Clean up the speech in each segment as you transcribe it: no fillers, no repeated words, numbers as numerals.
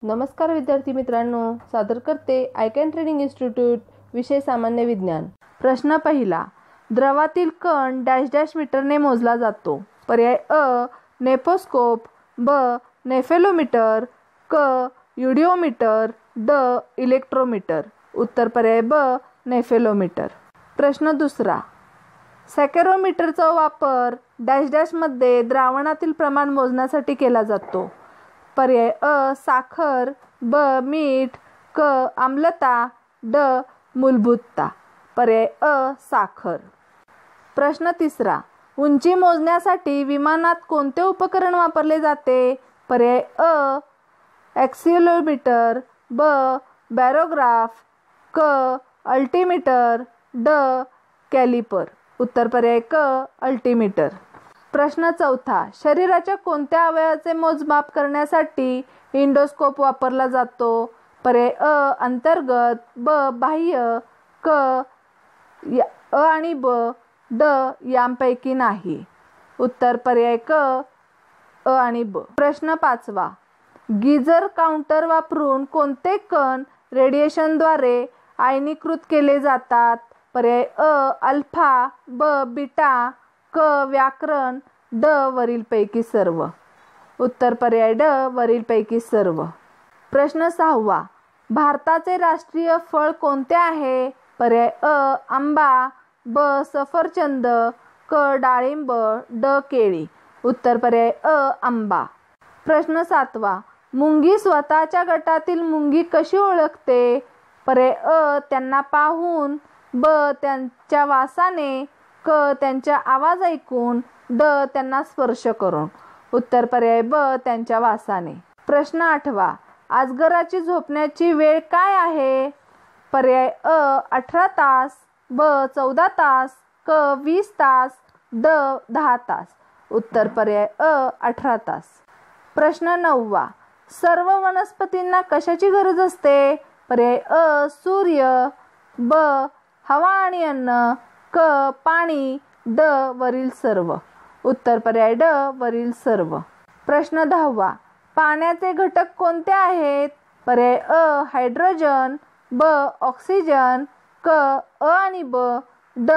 नमस्कार विद्यार्थी मित्रांनो, सादर करते आय कॅन ट्रेनिंग इन्स्टिट्यूट विषय सामान्य विज्ञान। प्रश्न पहिला, द्रवातील कण डॅश डॅश मीटरने मोजला जातो। पर्याय अ नेफोस्कोप, ब नेफेलोमीटर, क युडिओमीटर, ड इलेक्ट्रोमीटर। उत्तर पर्याय ब नेफेलोमीटर। प्रश्न दुसरा, सॅकॅरोमीटरचा वापर डॅश डॅशमध्ये द्रावणातील प्रमाण मोजण्यासाठी केला जातो। पर्याय अ साखर, ब मीठ, क आम्लता, ड मूलभूतता। पर्याय अ साखर। प्रश्न तिसरा, उंची मोजण्यासाठी विमानात कोणते उपकरण वापरले जाते? पर्याय अ ॲक्सिलरोमीटर, ब बॅरोग्राफ, क अल्टिमीटर, ड कॅलिपर। उत्तर पर्याय क अल्टिमीटर। प्रश्न चौथा, शरीराच्या कोणत्या अवयवाचे मोजमाप करण्यासाठी इंडोस्कोप वापरला जातो? पर्याय अ अंतर्गत, ब बाह्य, क अ आणि ब, ड यांपैकी नाही। उत्तर पर्याय क अ आणि ब। प्रश्न पाचवा, गीजर काउंटर वापरून कोणते कण रेडिएशनद्वारे आयनीकृत केले जातात? पर्याय अ अल्फा, ब बीटा, क व्याकरण, ड वरीलपैकी सर्व। उत्तर पर्याय ड वरीलपैकी सर्व। प्रश्न सहावा, भारताचे राष्ट्रीय फळ कोणते आहे? पर्याय अ आंबा, ब सफरचंद, क डाळिंब, ड केळी। उत्तर पर्याय अ आंबा। प्रश्न सातवा, मुंगी स्वतःच्या गटातील मुंगी कशी ओळखते? पर्याय अ त्यांना पाहून, ब त्यांच्या वासाने, क त्यांचा आवाज ऐकून, ड त्यांना स्पर्श करून। उत्तर पर्याय ब त्यांच्या वासाने। प्रश्न आठवा, अजगराची झोपण्याची वेळ काय आहे? पर्याय अ 18 तास, ब 14 तास, क 20 तास, ड 10 तास। उत्तर पर्याय अ 18 तास। प्रश्न नववा, सर्व वनस्पतींना कशाची गरज असते? पर्याय अ सूर्य, ब हवा आणि अन्न, क पाणी, ड वरील सर्व। उत्तर पर्याय ड वरील सर्व। प्रश्न 10वा, पाण्याचे घटक कोणते आहेत? पर्याय अ हायड्रोजन, ब ऑक्सिजन, क अ आणि ब, ड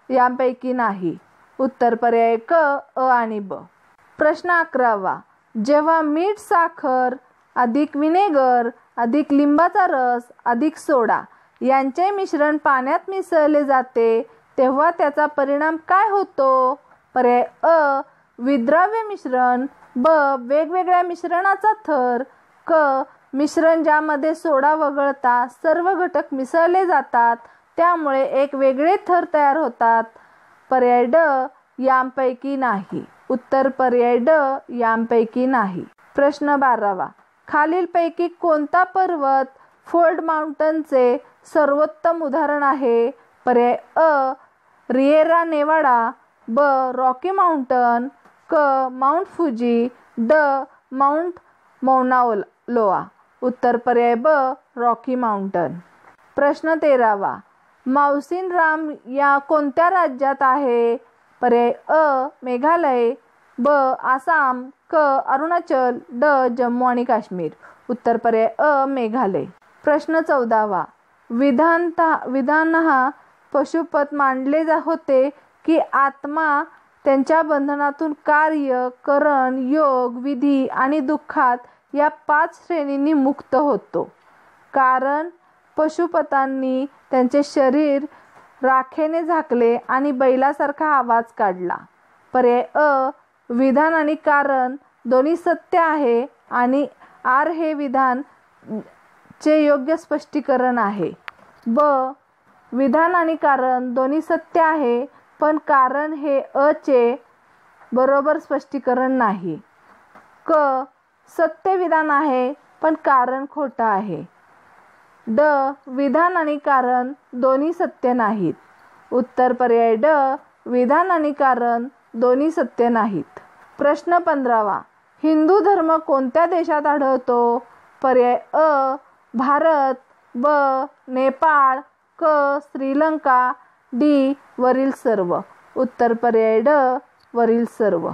यांपैकी नाही। उत्तर पर्याय क अ आणि ब। प्रश्न 11वा, जेव्हा मीठ, साखर अधिक विनेगर अधिक लिंबाचा रस अधिक सोडा यांचे मिश्रण पाण्यात मिसळले जाते तेव्हा त्याचा परिणाम काय होतो? पर्याय अ विद्राव्य मिश्रण, ब वेगवेगळ्या मिश्रणाचा थर, क मिश्रण ज्यामध्ये सोडा वगळता सर्व घटक मिसळले जातात त्यामुळे एक वेगळे थर तयार होतात। पर्याय ड यांपैकी नाही। उत्तर पर्याय ड यांपैकी नाही। प्रश्न 12वा, खालीलपैकी कोणता पर्वत फोल्ड माउंटनचे सर्वोत्तम उदाहरण आहे? पर्याय अ रिएरा नेवाडा, ब रॉकी माउंटन, क माउंट फुजी, ड माउंट मौना लोआ। उत्तर पर्याय ब रॉकी माउंटन। प्रश्न 13वा, माउसिन राम या कोणत्या राज्यात आहे? पर्याय अ मेघालय, ब आसाम, क अरुणाचल, ड जम्मू आणि काश्मीर। उत्तर पर्याय अ मेघालय। प्रश्न 14वा, विधानतः पशुपत मांडले होते की आत्मा त्यांच्या बंधनातून कार्य, करण, योग, विधी आणि दुःखात या 5 श्रेणींनी मुक्त होतो, कारण पशुपतांनी त्यांचे शरीर राखेने झाकले आणि बैलासारखा आवाज काढला। पर्याय अ विधान आणि कारण दोन्ही सत्य आहे आणि आर हे विधान चे योग्य स्पष्टीकरण आहे। ब विधान आणि कारण दोन्ही सत्य आहे पण कारण हे अ चे बरोबर स्पष्टीकरण नाही। क सत्य विधान आहे पण कारण खोटा आहे। ड विधान आणि कारण दोन्ही सत्य नाहीत। उत्तर पर्याय ड विधान आणि कारण दोन्ही सत्य नाहीत। प्रश्न 15वा, हिंदू धर्म कोणत्या देशात आढळतो? पर्याय अ भारत, ब नेपाळ, क श्रीलंका, डी वरील सर्व। उत्तर पर्याय ड वरील सर्व।